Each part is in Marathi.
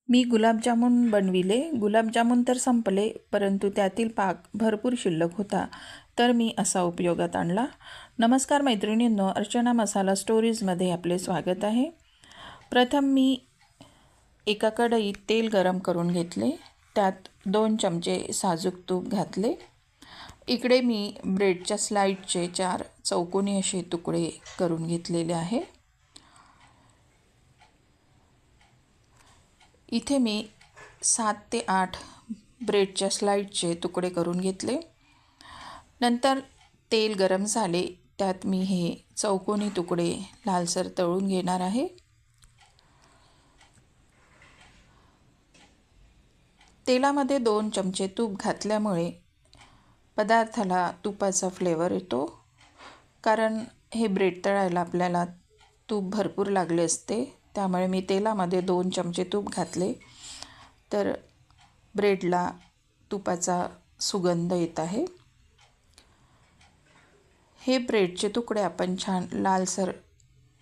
मी गुलाबजामुन बनविले. गुलाबजामुन तर संपले, परंतु त्यातील पाक भरपूर शिल्लक होता, तर मी असा उपयोगात आणला. नमस्कार मैत्रिणींनो, अर्चना मसाला स्टोरीजमध्ये आपले स्वागत आहे. प्रथम मी एका कढईत तेल गरम करून घेतले. त्यात 2 चमचे साजूक तूप घातले. इकडे मी ब्रेडच्या स्लाईडचे 4 चौकोनी असे तुकडे करून घेतलेले आहे. इथे मी 7 ते 8 ब्रेडच्या स्लाईडचे तुकडे करून घेतले. नंतर तेल गरम झाले, त्यात मी हे चौकोनी तुकडे लालसर तळून घेणार आहे. तेलामध्ये 2 चमचे तूप घातल्यामुळे पदार्थाला तुपाचा फ्लेवर येतो, कारण हे ब्रेड तळायला आपल्याला तूप भरपूर लागले असते. त्यामुळे मी तेलामध्ये 2 चमचे तूप घातले, तर ब्रेडला तुपाचा सुगंध येत आहे. हे ब्रेडचे तुकडे आपण छान लालसर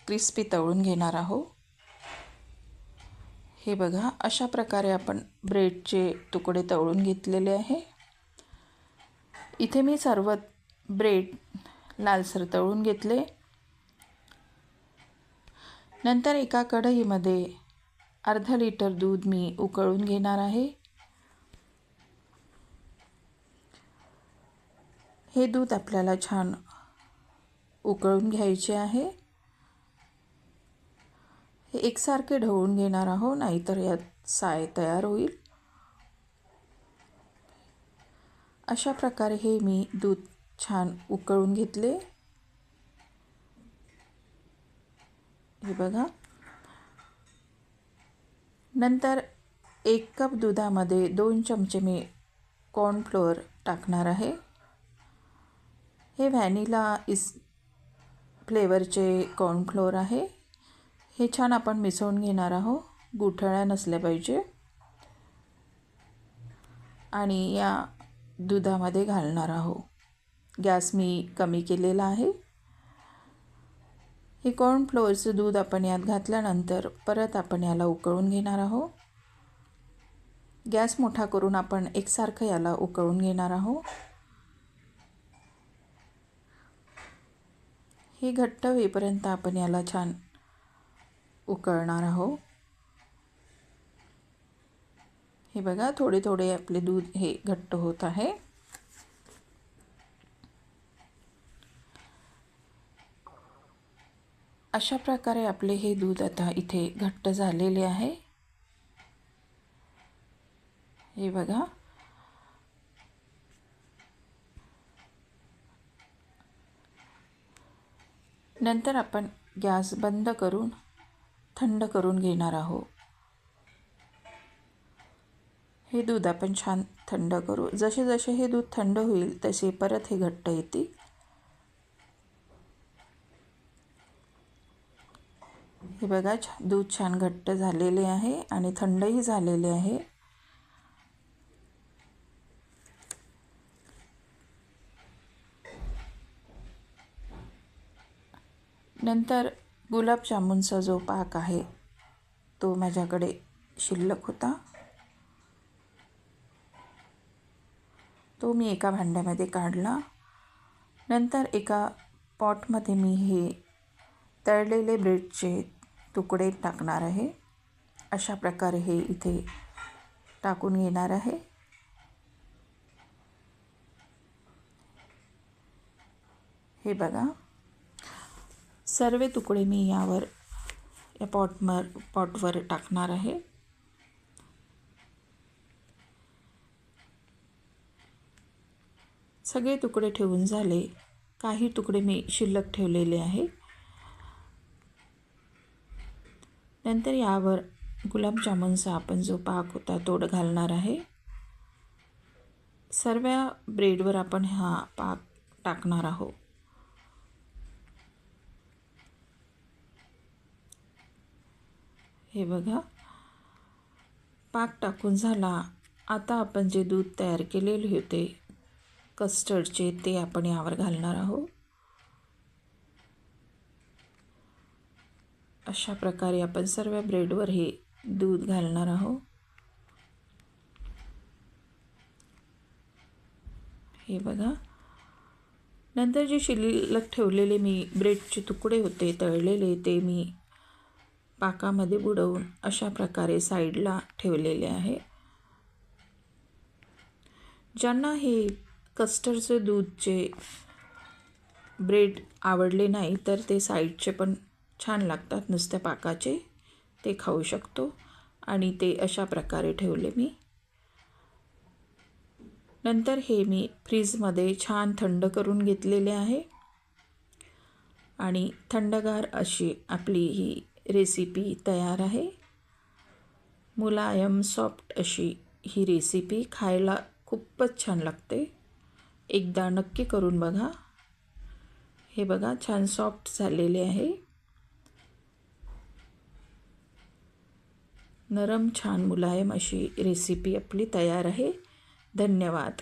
क्रिस्पी तळून घेणार आहोत. हे बघा, अशा प्रकारे आपण ब्रेडचे तुकडे तळून घेतलेले आहे. इथे मी सर्व ब्रेड लालसर तळून घेतले. नंतर एका कढईमध्ये अर्धा लिटर दूध मी उकळून घेणार आहे. हे दूध आपल्याला छान उकळून घ्यायचे आहे. हे एकसारखे ढवळून घेणार आहोत, नाहीतर यात साय तयार होईल. अशा प्रकारे हे मी दूध छान उकळून घेतले. हे बघा. नंतर 1 कप दुधामध्ये 2 चमचे मी कॉर्नफ्लोअर टाकणार आहे. हे व्हॅनिला फ्लेवरचे कॉर्नफ्लोअर आहे. हे छान आपण मिसळून घेणार आहोत. गुठळ्या नसल्या पाहिजे. आणि या दुधामध्ये घालणार आहोत. गॅस मी कमी केलेला आहे. हे कॉर्नफ्लोअरचं दूध आपण यात घातल्यानंतर परत आपण याला उकळून घेणार आहोत. गॅस मोठा करून आपण एकसारखं याला उकळून घेणार आहोत. हे घट्ट होईपर्यंत आपण याला छान उकळणार आहोत. हे बघा, थोडे थोडे आपले दूध हे घट्ट होत आहे. अशा प्रकारे आपले हे दूध आता इथे घट्ट झालेले आहे. हे बघा. नंतर आपण गॅस बंद करून थंड करून घेणार आहोत. हे दूध आपण छान थंड करू. जसे जसे हे दूध थंड होईल तसे परत हे घट्ट येते. हे बघा, दूध छान घट्ट झालेले आहे आणि थंडही झालेले आहे. नंतर गुलाबजामुनचा जो पाक आहे तो माझ्याकडे शिल्लक होता. तो मी एका भांड्यामध्ये काढला. नंतर एका पॉटमध्ये मी हे तळलेले ब्रेडचे तुकडे टाकणार आहे. अशा प्रकारे हे इथे टाकून घेणार आहे. हे बघा, सर्व तुकडे मी या पॉटवर टाकणार आहे. सगळे तुकडे ठेवून झाले. काही तुकडे मी शिल्लक ठेवलेले आहे. नंतर यावर गुलाबजामुनचा आपण जो पाक होता तो घालणार आहे. सर्व ब्रेडवर आपण हा पाक टाकणार आहोत. हे बघा, पाक टाकून झाला. आता आपण जे दूध तयार केलेले होते कस्टर्डचे, ते आपण यावर घालणार आहोत. अशा प्रकारे आपण सर्व ब्रेडवर हे दूध घालणार आहोत. हे बघा. नंतर जे शिल्लक ठेवलेले मी ब्रेडचे तुकडे होते तळलेले, ते मी पाकामध्ये बुडवून अशा प्रकारे साईडला ठेवलेले आहे. ज्यांना हे कस्टर्डचं दूधचे ब्रेड आवडले नाही तर ते साईडचे पण छान लागतात, नुसत्या पाकाचे, ते खाऊ शकतो. आणि ते अशा प्रकारे ठेवले मी. नंतर हे मी फ्रीजमध्ये छान थंड करून घेतलेले आहे. आणि थंडगार अशी आपली ही रेसिपी तयार आहे. मुलायम सॉफ्ट अशी ही रेसिपी खायला खूपच छान लागते. एकदा नक्की करून बघा. हे बघा, छान सॉफ्ट झालेले आहे. नरम छान मुलायम अशी रेसिपी आपली तयार आहे. धन्यवाद.